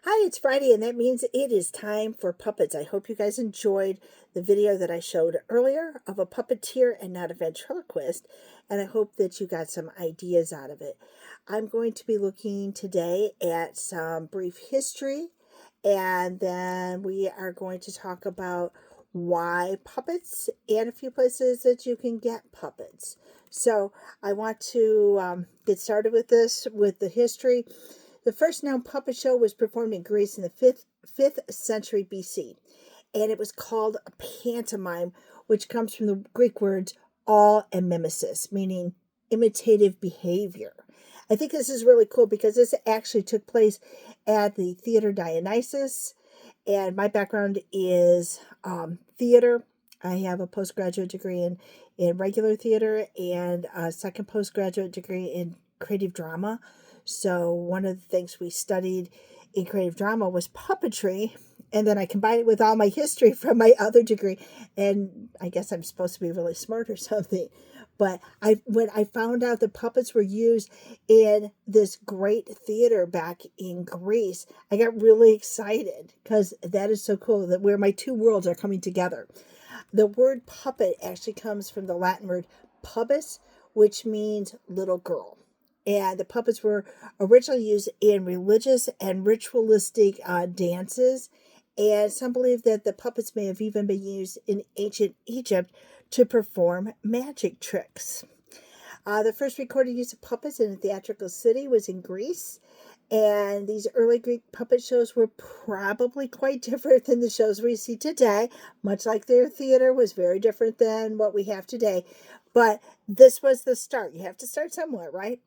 Hi, it's Friday, and that means it is time for puppets. I hope you guys enjoyed the video that I showed earlier of a puppeteer and not a ventriloquist, and I hope that you got some ideas out of it. I'm going to be looking today at some brief history, and then we are going to talk about why puppets and a few places that you can get puppets. So I want to get started with this, with the history. The first known puppet show was performed in Greece in the 5th century BC, and it was called a pantomime, which comes from the Greek words all and mimesis, meaning imitative behavior. I think this is really cool because this actually took place at the Theater Dionysus, and my background is theater. I have a postgraduate degree in regular theater and a second postgraduate degree in creative drama. So one of the things we studied in creative drama was puppetry, and then I combined it with all my history from my other degree, and I guess I'm supposed to be really smart or something. But when I found out that puppets were used in this great theater back in Greece, I got really excited because that is so cool that where my two worlds are coming together. The word puppet actually comes from the Latin word pubis, which means little girl. And the puppets were originally used in religious and ritualistic dances. And some believe that the puppets may have even been used in ancient Egypt to perform magic tricks. The first recorded use of puppets in a theatrical city was in Greece. And these early Greek puppet shows were probably quite different than the shows we see today, much like their theater was very different than what we have today. But this was the start. You have to start somewhere, right?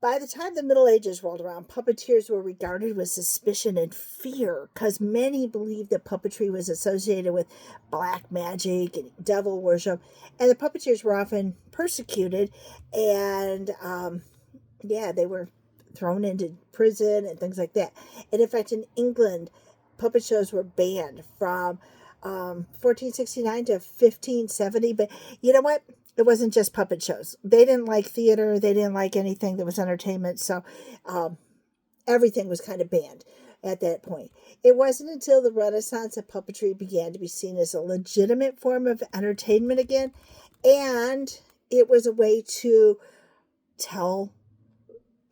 By the time the Middle Ages rolled around, puppeteers were regarded with suspicion and fear because many believed that puppetry was associated with black magic and devil worship, and the puppeteers were often persecuted, and they were thrown into prison and things like that. And in fact, in England, puppet shows were banned from 1469 to 1570. But you know what? It wasn't just puppet shows. They didn't like theater. They didn't like anything that was entertainment. So everything was kind of banned at that point. It wasn't until the Renaissance that puppetry began to be seen as a legitimate form of entertainment again. And it was a way to tell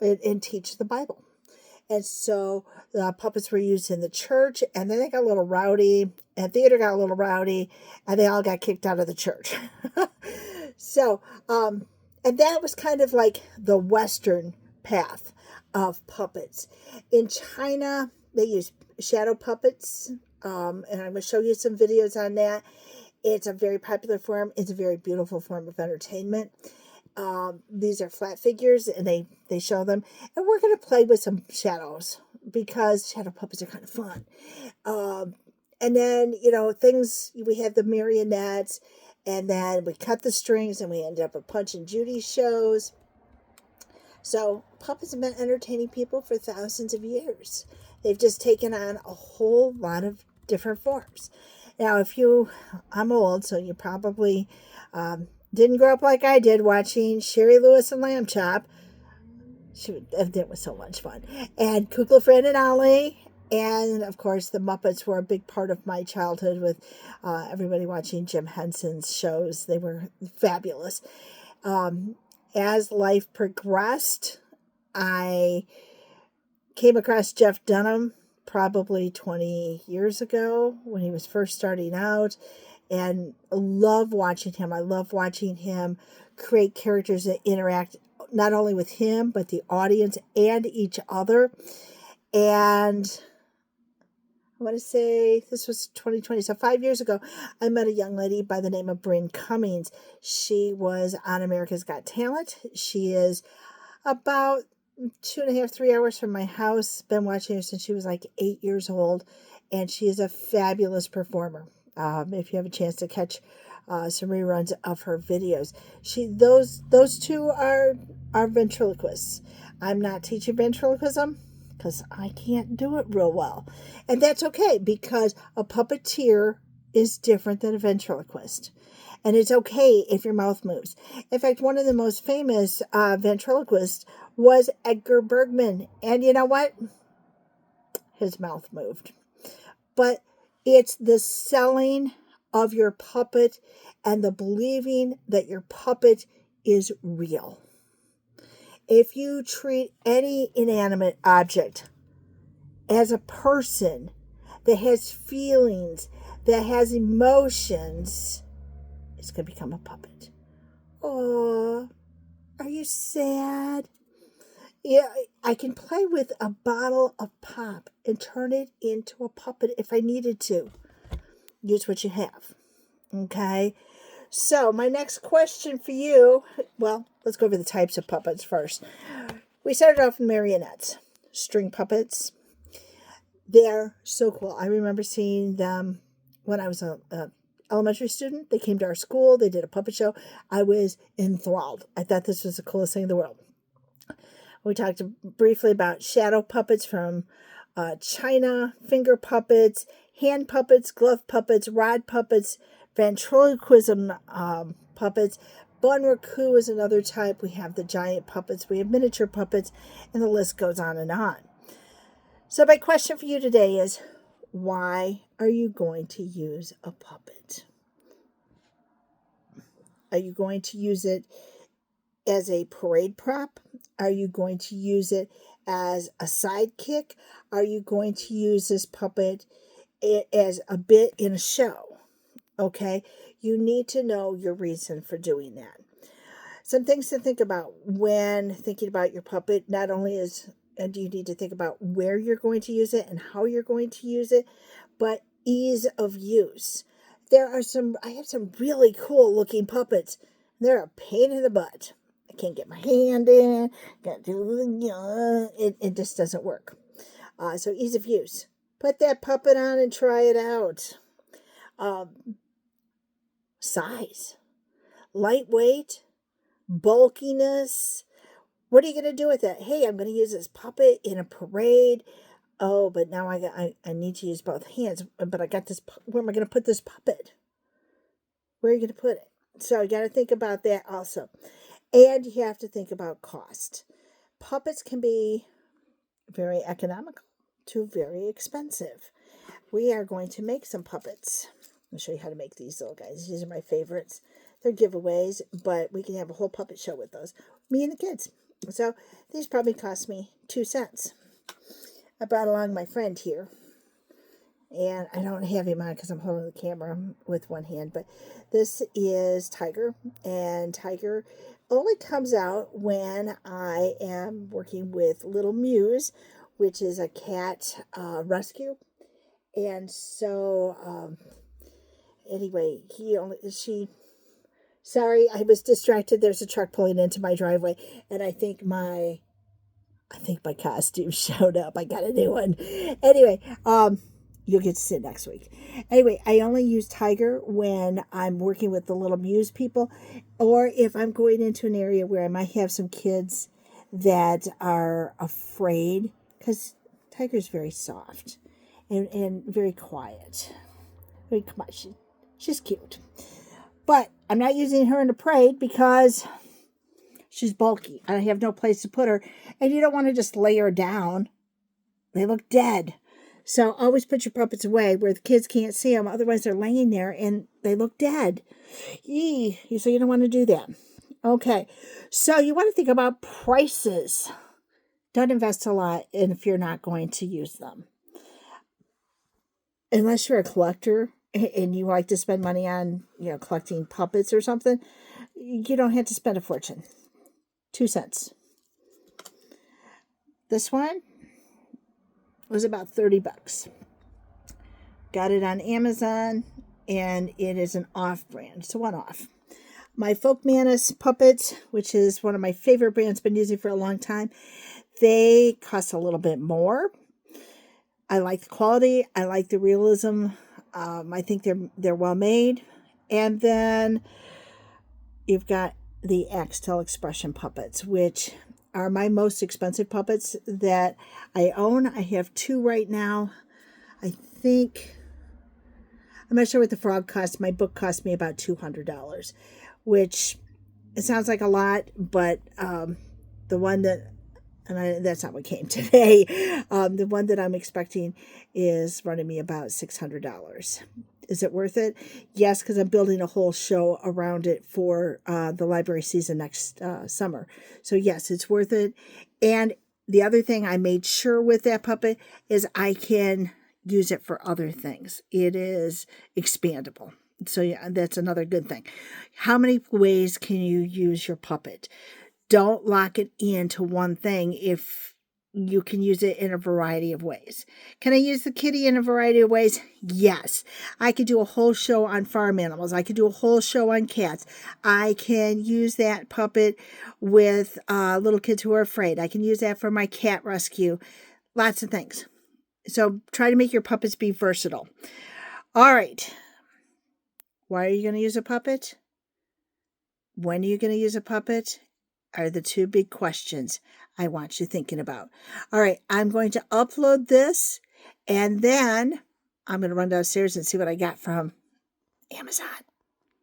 and teach the Bible. And so the puppets were used in the church, and then they got a little rowdy, and theater got a little rowdy, and they all got kicked out of the church. So, and that was kind of like the Western path of puppets. In China, they use shadow puppets, and I'm going to show you some videos on that. It's a very popular form. It's a very beautiful form of entertainment. These are flat figures, and they show them. And we're going to play with some shadows because shadow puppets are kind of fun. And then, we have the marionettes, and then we cut the strings, and we end up with Punch and Judy shows. So puppets have been entertaining people for thousands of years. They've just taken on a whole lot of different forms. Now, I'm old, so you probably didn't grow up like I did watching Sherry Lewis and Lamb Chop. That was so much fun. And Kukla, Fran, and Ollie. And, of course, the Muppets were a big part of my childhood with everybody watching Jim Henson's shows. They were fabulous. As life progressed, I came across Jeff Dunham probably 20 years ago when he was first starting out, and love watching him. I love watching him create characters that interact not only with him, but the audience and each other. And I want to say this was 2020, so 5 years ago, I met a young lady by the name of Bryn Cummings. She was on America's Got Talent. She is about 2.5, 3 hours from my house. Been watching her since she was like 8 years old, and she is a fabulous performer. If you have a chance to catch some reruns of her videos, those two are ventriloquists. I'm not teaching ventriloquism because I can't do it real well, and that's okay because a puppeteer is different than a ventriloquist. And it's okay if your mouth moves. In fact, one of the most famous ventriloquists was Edgar Bergman. And you know what? his mouth moved. But it's the selling of your puppet and the believing that your puppet is real. If you treat any inanimate object as a person that has feelings, that has emotions, it's going to become a puppet. Oh, are you sad? Yeah, I can play with a bottle of pop and turn it into a puppet if I needed to. Use what you have. Okay? So, my next question for you, well, let's go over the types of puppets first. We started off with marionettes, string puppets. They're so cool. I remember seeing them when I was a elementary student. They came to our school. They did a puppet show. I was enthralled. I thought this was the coolest thing in the world. We talked briefly about shadow puppets from China, finger puppets, hand puppets, glove puppets, rod puppets, ventriloquism puppets. Bunraku is another type. We have the giant puppets. We have miniature puppets, and the list goes on and on. So my question for you today is, why are you going to use a puppet? Are you going to use it as a parade prop? Are you going to use it as a sidekick? Are you going to use this puppet as a bit in a show? Okay, you need to know your reason for doing that. Some things to think about when thinking about your puppet. Not only do you need to think about where you're going to use it and how you're going to use it, but ease of use. I have some really cool looking puppets. They're a pain in the butt. I can't get my hand in. It just doesn't work. So ease of use. Put that puppet on and try it out. Size. Lightweight. Bulkiness. What are you going to do with that? Hey, I'm going to use this puppet in a parade. Oh, but now I need to use both hands. But I got this. Where am I going to put this puppet? Where are you going to put it? So you got to think about that also. And you have to think about cost. Puppets can be very economical to very expensive. We are going to make some puppets. I'll show you how to make these little guys. These are my favorites. They're giveaways, but we can have a whole puppet show with those. Me and the kids. So these probably cost me 2 cents. I brought along my friend here. And I don't have him on because I'm holding the camera with one hand. But this is Tiger. And Tiger only comes out when I am working with Little Muse, which is a cat rescue. And so, anyway, sorry, I was distracted. There's a truck pulling into my driveway. And I think my costume showed up. I got a new one. Anyway, you'll get to see it next week. Anyway, I only use Tiger when I'm working with the Little Muse people, or if I'm going into an area where I might have some kids that are afraid, because Tiger's very soft and very quiet. I mean, come on, she's cute. But I'm not using her in a parade because she's bulky. I have no place to put her. And you don't want to just lay her down. They look dead. So always put your puppets away where the kids can't see them. Otherwise, they're laying there and they look dead. So you don't want to do that. Okay. So you want to think about prices. Don't invest a lot if you're not going to use them. Unless you're a collector and you like to spend money on, collecting puppets or something, you don't have to spend a fortune. 2 cents. This one was about $30. Got it on Amazon, and it is an off-brand. It's a one-off. My Folkmanis puppets, which is one of my favorite brands, been using for a long time, they cost a little bit more. I like the quality. I like the realism. I think they're well made. And then you've got the Axtel Expression puppets, which are my most expensive puppets that I own. I have 2 right now. I'm not sure what the frog cost. My book cost me about $200, which it sounds like a lot, but the one that And that's not what came today. The one that I'm expecting is running me about $600. Is it worth it? Yes, because I'm building a whole show around it for the library season next summer. So yes, it's worth it. And the other thing I made sure with that puppet is I can use it for other things. It is expandable. So yeah, that's another good thing. How many ways can you use your puppet? Don't lock it into one thing if you can use it in a variety of ways. Can I use the kitty in a variety of ways? Yes. I could do a whole show on farm animals. I could do a whole show on cats. I can use that puppet with little kids who are afraid. I can use that for my cat rescue. Lots of things. So try to make your puppets be versatile. All right. Why are you going to use a puppet? When are you going to use a puppet? Are the two big questions I want you thinking about. All right, I'm going to upload this, and then I'm going to run downstairs and see what I got from Amazon.